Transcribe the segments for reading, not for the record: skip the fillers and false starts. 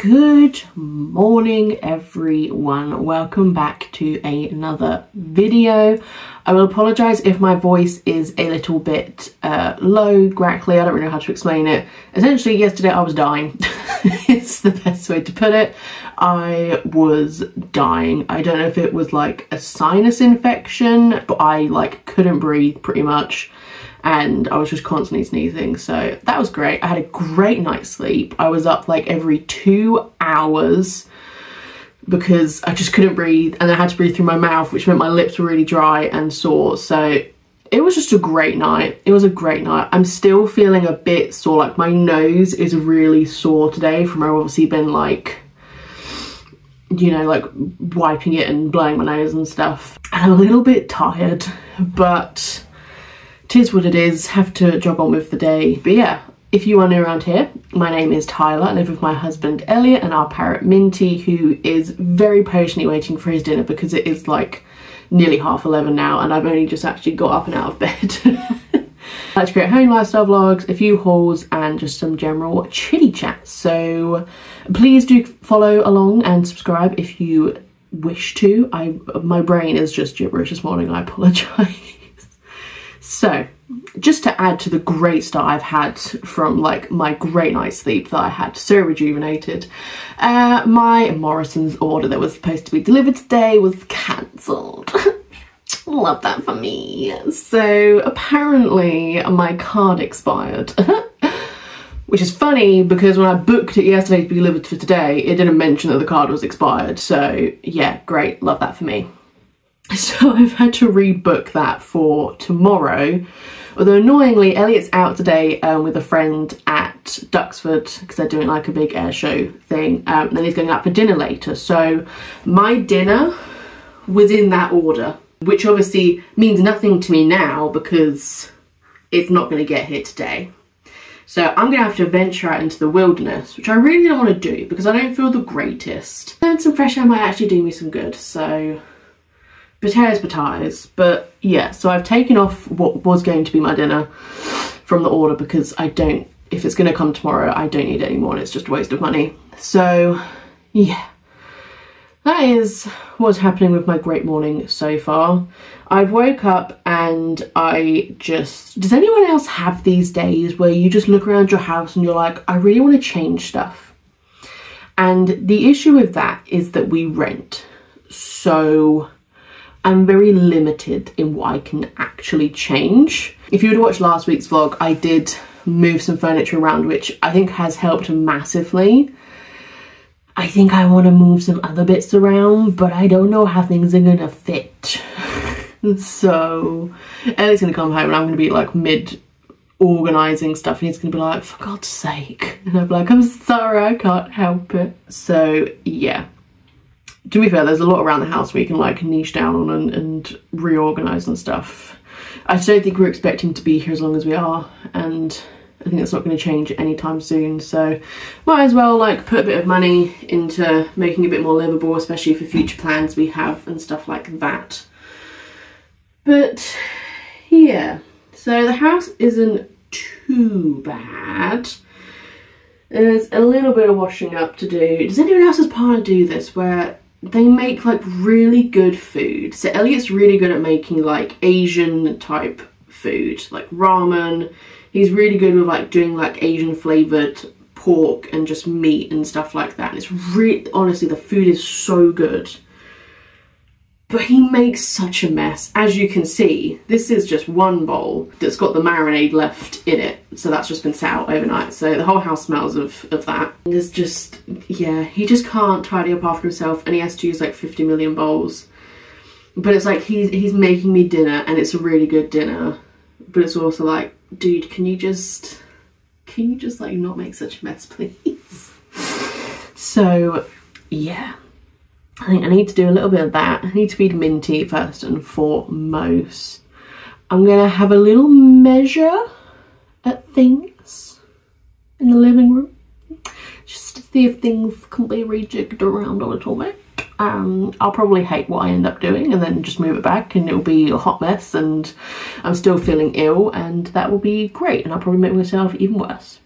Good morning everyone, welcome back to another video. I will apologise if my voice is a little bit low, grackly, I don't really know how to explain it. Essentially yesterday I was dying. It's the best way to put it. I was dying. I don't know if it was like a sinus infection, but I like couldn't breathe pretty much. And I was just constantly sneezing, so that was great. I had a great night's sleep. I was up like every 2 hours because I just couldn't breathe, and I had to breathe through my mouth, which meant my lips were really dry and sore. So it was just a great night. It was a great night. I'm still feeling a bit sore, like my nose is really sore today from where I've obviously been like, you know, like wiping it and blowing my nose and stuff. And I'm a little bit tired, but it is what it is, have to jog on with the day. But yeah, if you are new around here, my name is Tyler. I live with my husband Elliot and our parrot Minty, who is very patiently waiting for his dinner because it is like nearly 11:30 now and I've only just actually got up and out of bed. I like to create home lifestyle vlogs, a few hauls and just some general chitty chat. So please do follow along and subscribe if you wish to. My brain is just gibberish this morning, I apologise. So, just to add to the great start I've had from like my great night's sleep that I had, so rejuvenated, my Morrison's order that was supposed to be delivered today was cancelled. Love that for me. So apparently my card expired, which is funny because when I booked it yesterday to be delivered for today, it didn't mention that the card was expired. So yeah, great, love that for me. So I've had to rebook that for tomorrow, although annoyingly Elliot's out today with a friend at Duxford because they're doing like a big air show thing, and then he's going out for dinner later. So my dinner was in that order, which obviously means nothing to me now because it's not going to get here today. So I'm going to have to venture out into the wilderness, which I really don't want to do because I don't feel the greatest. And some fresh air might actually do me some good, so potatoes. But yeah, so I've taken off what was going to be my dinner from the order because I don't, if it's going to come tomorrow, I don't need it anymore and it's just a waste of money. So yeah, that is what's happening with my great morning so far. I've woke up and does anyone else have these days where you just look around your house and you're like, I really want to change stuff? And the issue with that is that we rent, so I'm very limited in what I can actually change. If you would have watched last week's vlog, I did move some furniture around, which I think has helped massively. I think I want to move some other bits around, but I don't know how things are gonna fit. So Ellie's gonna come home and I'm gonna be like mid-organising stuff and he's gonna be like, for God's sake. And I'll be like, I'm sorry, I can't help it. So yeah. To be fair, there's a lot around the house we can like niche down on and reorganise and stuff. I just don't think we're expecting to be here as long as we are, and I think that's not going to change anytime soon. So might as well like put a bit of money into making it a bit more livable, especially for future plans we have and stuff like that. But yeah, so the house isn't too bad. There's a little bit of washing up to do. Does anyone else's partner do this where they make like really good food? So Elliot's really good at making like Asian type food, like ramen. He's really good with like doing like Asian flavoured pork and just meat and stuff like that. And it's really, honestly, the food is so good. But he makes such a mess. As you can see, this is just one bowl that's got the marinade left in it. So that's just been sat out overnight. So the whole house smells of that. And there's just, yeah, he just can't tidy up after himself and he has to use like 50 million bowls. But it's like he's making me dinner and it's a really good dinner. But it's also like, dude, can you just like not make such a mess, please? So yeah. I think I need to do a little bit of that. I need to feed Minty first and foremost. I'm going to have a little measure at things in the living room. Just to see if things can be rejigged around a little bit. I'll probably hate what I end up doing and then just move it back and it'll be a hot mess and I'm still feeling ill and that will be great and I'll probably make myself even worse.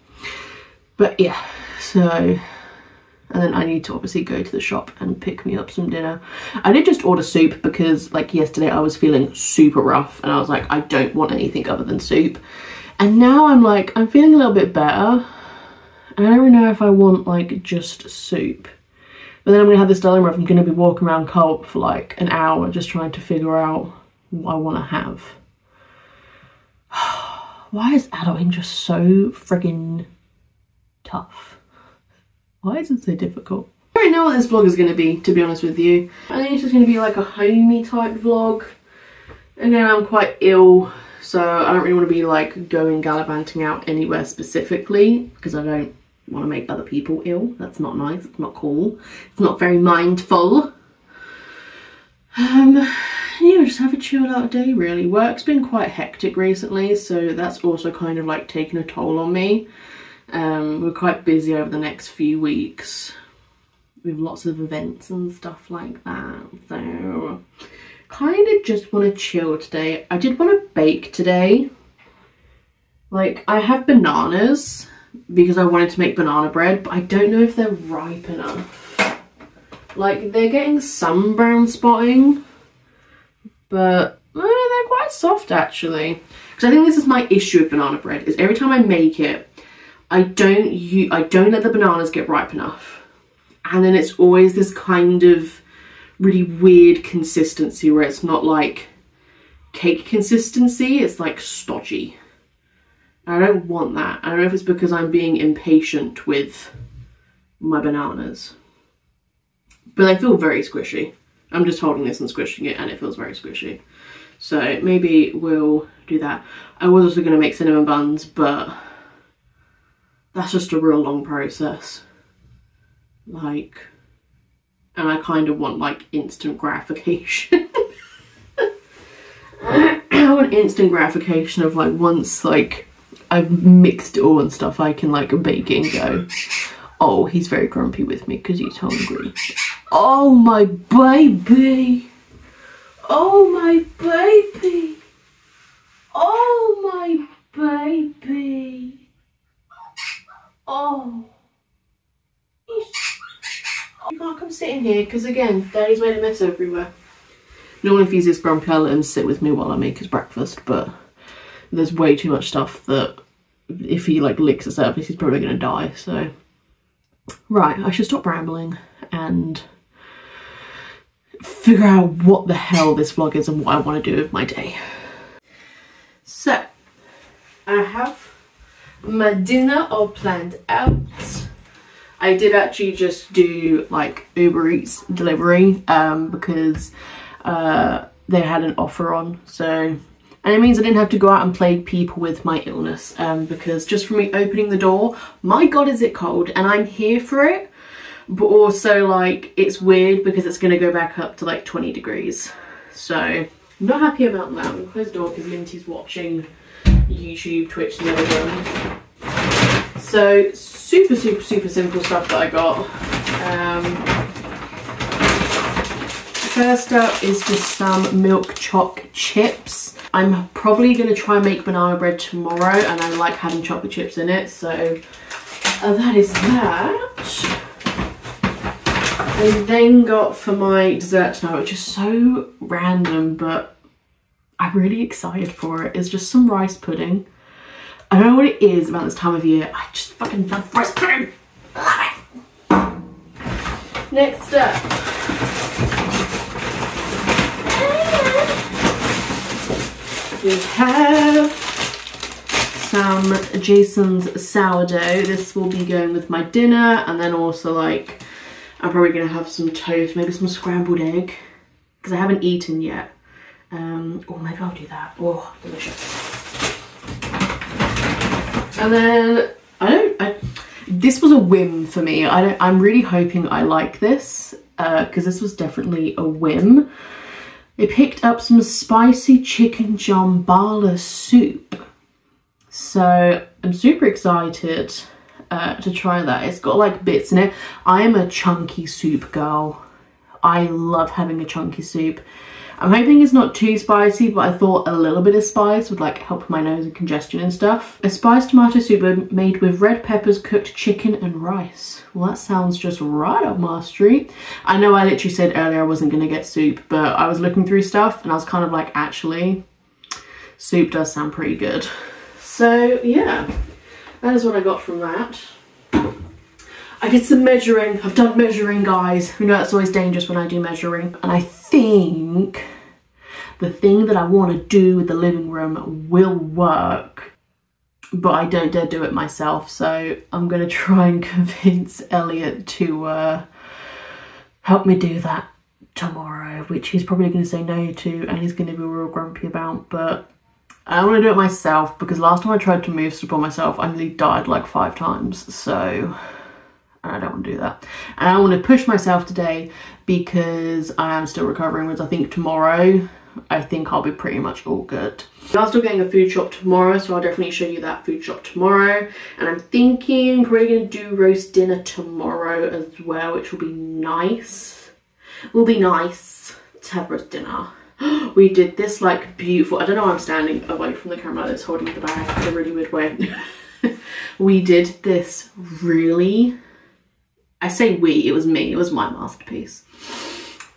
But yeah, so and then I need to obviously go to the shop and pick me up some dinner. I did just order soup because like yesterday I was feeling super rough and I was like, I don't want anything other than soup. And now I'm like, I'm feeling a little bit better. I don't really know if I want like just soup. But then I'm gonna have this dilemma if I'm gonna be walking around cold for like an hour just trying to figure out what I wanna have. Why is adulting just so friggin' tough? Why is it so difficult? I don't know what this vlog is going to be honest with you. I think it's just going to be like a homey type vlog. Again, I'm quite ill, so I don't really want to be like going gallivanting out anywhere specifically because I don't want to make other people ill. That's not nice, it's not cool, it's not very mindful. Yeah, just have a chilled out day really. Work's been quite hectic recently, so that's also kind of like taken a toll on me. We're quite busy over the next few weeks with lots of events and stuff like that, so kind of just want to chill today. I did want to bake today. Like, I have bananas because I wanted to make banana bread, but I don't know if they're ripe enough. Like, they're getting some brown spotting, but they're quite soft actually. Because I think this is my issue with banana bread, is every time I make it, I don't let the bananas get ripe enough. And then it's always this kind of really weird consistency where it's not like cake consistency, it's like stodgy. I don't want that. I don't know if it's because I'm being impatient with my bananas. But they feel very squishy. I'm just holding this and squishing it and it feels very squishy. So maybe we'll do that. I was also going to make cinnamon buns, but that's just a real long process. Like, and I kind of want like instant gratification. I want instant gratification of like once like I've mixed it all and stuff, I can like bake it and go, oh, he's very grumpy with me because he's hungry. Oh my baby. Oh my baby. Oh my baby. Oh, you can't come sit in here because again, Daddy's made a mess everywhere. Normally if he's this grumpy, I'll let him sit with me while I make his breakfast, but there's way too much stuff that if he like licks the surface, he's probably gonna die, so. Right, I should stop rambling and figure out what the hell this vlog is and what I want to do with my day. So, I have my dinner all planned out. I did actually just do like Uber Eats delivery because they had an offer on, so, and it means I didn't have to go out and plague people with my illness because just from me opening the door, my god is it cold, and I'm here for it, but also like it's weird because it's going to go back up to like 20 degrees, so I'm not happy about that. I'm going to close the door because Linty's watching YouTube, Twitch, the other one. So super simple stuff that I got. First up is just some milk choc chips. I'm probably going to try and make banana bread tomorrow, and I like having chocolate chips in it, so that is that. I then got for my dessert tonight, which is so random, but I'm really excited for it. It's just some rice pudding. I don't know what it is about this time of year. I just fucking love rice pudding. Love it. Next up. We have some Jason's sourdough. This will be going with my dinner, and then also like I'm probably gonna have some toast, maybe some scrambled egg, because I haven't eaten yet. Oh, maybe I'll do that. Oh, delicious. And then this was a whim for me. I'm really hoping I like this because this was definitely a whim. I picked up some spicy chicken jambala soup, so I'm super excited to try that. It's got like bits in it. I am a chunky soup girl. I love having a chunky soup. I'm hoping it's not too spicy, but I thought a little bit of spice would like help my nose and congestion and stuff. A spiced tomato soup made with red peppers, cooked chicken and rice. Well, that sounds just right up my street. I know I literally said earlier I wasn't going to get soup, but I was looking through stuff and I was kind of like, actually, soup does sound pretty good. So yeah, that is what I got from that. I did some measuring. I've done measuring, guys. You know that's always dangerous when I do measuring. And I think the thing that I want to do with the living room will work, but I don't dare do it myself. So I'm going to try and convince Elliot to help me do that tomorrow, which he's probably going to say no to and he's going to be real grumpy about. But I want to do it myself because last time I tried to move stuff on myself, I nearly died like 5 times. So I don't want to do that. And I want to push myself today because I am still recovering, whereas I think tomorrow, I think I'll be pretty much all good. I'm still getting a food shop tomorrow, so I'll definitely show you that food shop tomorrow. And I'm thinking probably going to do roast dinner tomorrow as well, which will be nice. Will be nice to have roast dinner. We did this like beautiful, I don't know why I'm standing away from the camera like this, holding the bag in a really weird way. We did this really, I say we, it was me, it was my masterpiece.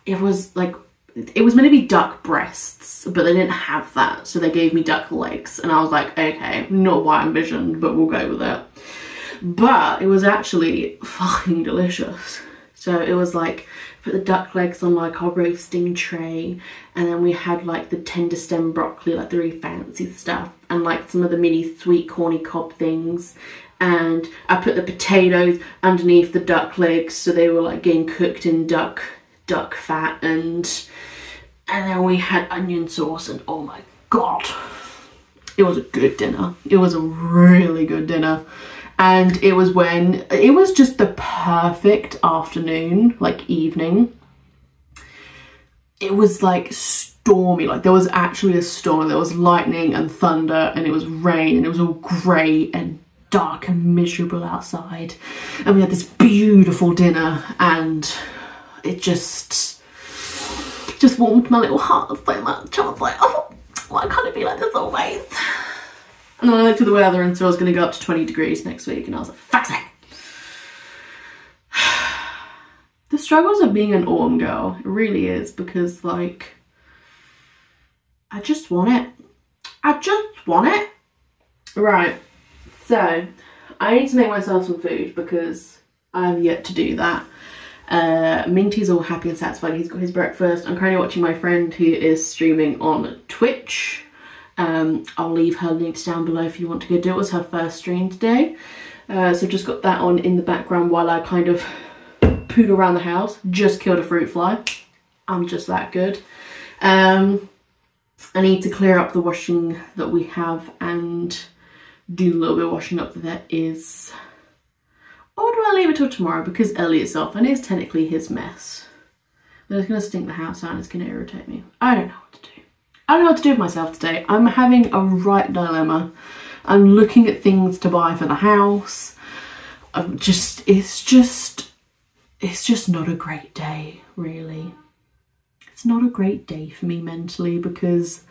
It was like, it was meant to be duck breasts, but they didn't have that, so they gave me duck legs, and I was like, okay, not what I envisioned, but we'll go with it. But it was actually fucking delicious. So it was like, put the duck legs on like our roasting tray, and then we had like the tender stem broccoli, like the really fancy stuff, and like some of the mini sweet corny cob things. And I put the potatoes underneath the duck legs, so they were like getting cooked in duck fat, and then we had onion sauce, and oh my god, it was a good dinner. It was a really good dinner. And it was just the perfect afternoon, like evening. It was like stormy, like there was actually a storm. There was lightning and thunder, and it was rain, and it was all grey and dark and miserable outside. And we had this beautiful dinner, and it just warmed my little heart so much. I was like, oh, why can't it be like this always? And then I looked at the weather and saw it was going to go up to 20 degrees next week, and I was like, fuck's sake. The struggles of being an autumn girl, it really is, because like, I just want it. I just want it. Right, so I need to make myself some food because I have yet to do that. Minty's all happy and satisfied. He's got his breakfast. I'm currently watching my friend who is streaming on Twitch. I'll leave her links down below if you want to go do it. It was her first stream today. So just got that on in the background while I kind of poodle around the house. Just killed a fruit fly. I'm just that good. I need to clear up the washing that we have and do a little bit of washing up that is. Or do I leave it till tomorrow because Elliot's off and it's technically his mess. But it's going to stink the house out and it's going to irritate me. I don't know what to do. I don't know what to do with myself today. I'm having a right dilemma. I'm looking at things to buy for the house. It's just not a great day, really. It's not a great day for me mentally because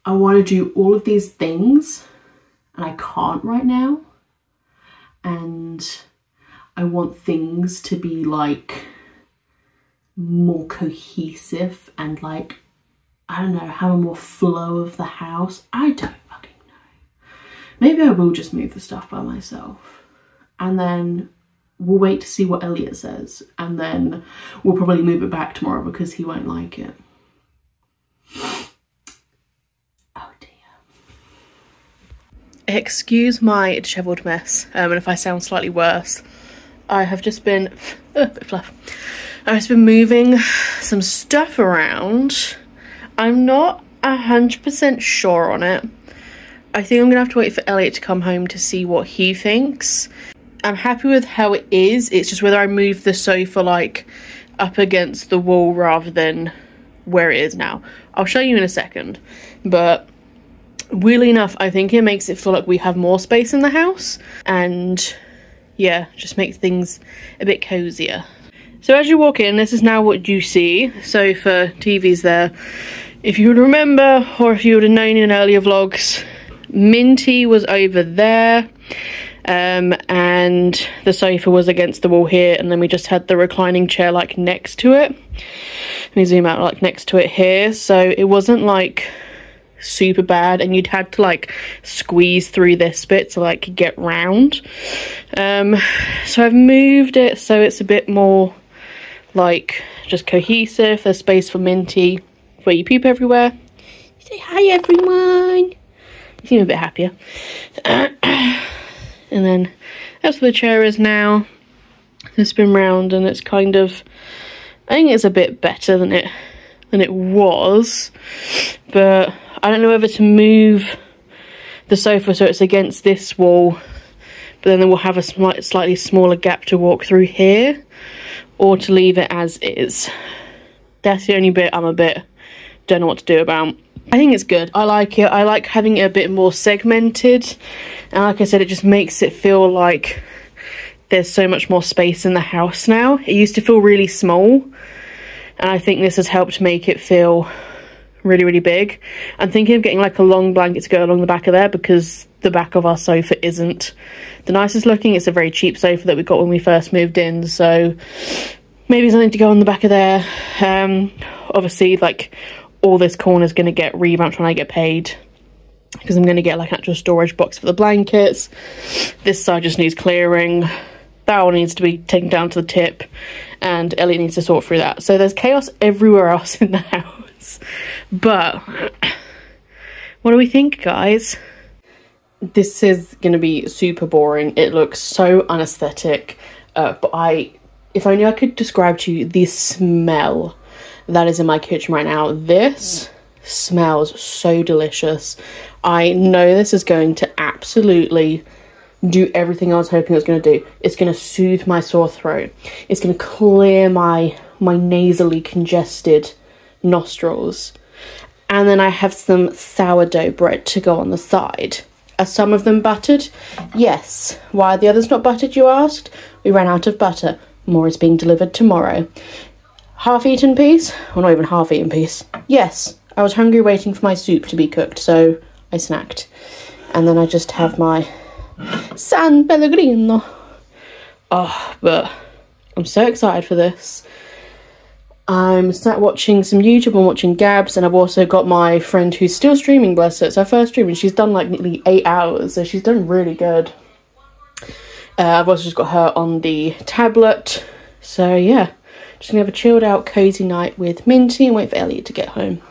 I want to do all of these things and I can't right now. And I want things to be like more cohesive and like, I don't know, have a more flow of the house. I don't fucking know. Maybe I will just move the stuff by myself and then we'll wait to see what Elliot says, and then we'll probably move it back tomorrow because he won't like it. Oh dear. Excuse my dishevelled mess, and if I sound slightly worse, I have just been bit fluff. I've just been moving some stuff around. I'm not 100% sure on it. I think I'm gonna have to wait for Elliot to come home to see what he thinks. I'm happy with how it is. It's just whether I move the sofa like up against the wall rather than where it is now. I'll show you in a second. But weirdly enough, I think it makes it feel like we have more space in the house. And yeah, just makes things a bit cozier. So as you walk in, this is now what you see. Sofa, TV's there. If you would remember, or if you would have known in earlier vlogs, Minty was over there. And the sofa was against the wall here, and then we just had the reclining chair like next to it. Let me zoom out, like next to it here. So it wasn't like super bad, and you'd had to like squeeze through this bit to like get round. So I've moved it so it's a bit more like just cohesive. There's space for Minty where you poop everywhere. Say hi everyone. You seem a bit happier. And then that's where the chair is now. It's been round and it's kind of, I think it's a bit better than it was, but I don't know whether to move the sofa so it's against this wall, but then we'll have a slightly smaller gap to walk through here, or to leave it as is. That's the only bit I'm a bit don't know what to do about. I think it's good. I like it. I like having it a bit more segmented, and like I said, it just makes it feel like there's so much more space in the house now. It used to feel really small, and I think this has helped make it feel really, really big. I'm thinking of getting like a long blanket to go along the back of there, because the back of our sofa isn't the nicest looking. It's a very cheap sofa that we got when we first moved in, so maybe something to go on the back of there. Obviously, like, all this corner is going to get revamped when I get paid, because I'm going to get like an actual storage box for the blankets. This side just needs clearing. That one needs to be taken down to the tip, and Elliot needs to sort through that. So there's chaos everywhere else in the house. But what do we think, guys? This is going to be super boring. It looks so unaesthetic, but if only I could describe to you the smell that is in my kitchen right now. This smells so delicious. I know this is going to absolutely do everything I was hoping it was going to do. It's going to soothe my sore throat. It's going to clear my nasally congested nostrils. And then I have some sourdough bread to go on the side. Are some of them buttered? Yes. Why are the others not buttered, you asked? We ran out of butter. More is being delivered tomorrow. Half-eaten piece? Or not even half-eaten piece. Yes, I was hungry waiting for my soup to be cooked, so I snacked. And then I just have my San Pellegrino. Oh, but I'm so excited for this. I'm sat watching some YouTube and watching Gabs, and I've also got my friend who's still streaming, bless her. It's her first stream, and she's done like nearly 8 hours, so she's done really good. I've also just got her on the tablet, so yeah. Just gonna have a chilled out, cozy night with Minty and wait for Elliot to get home.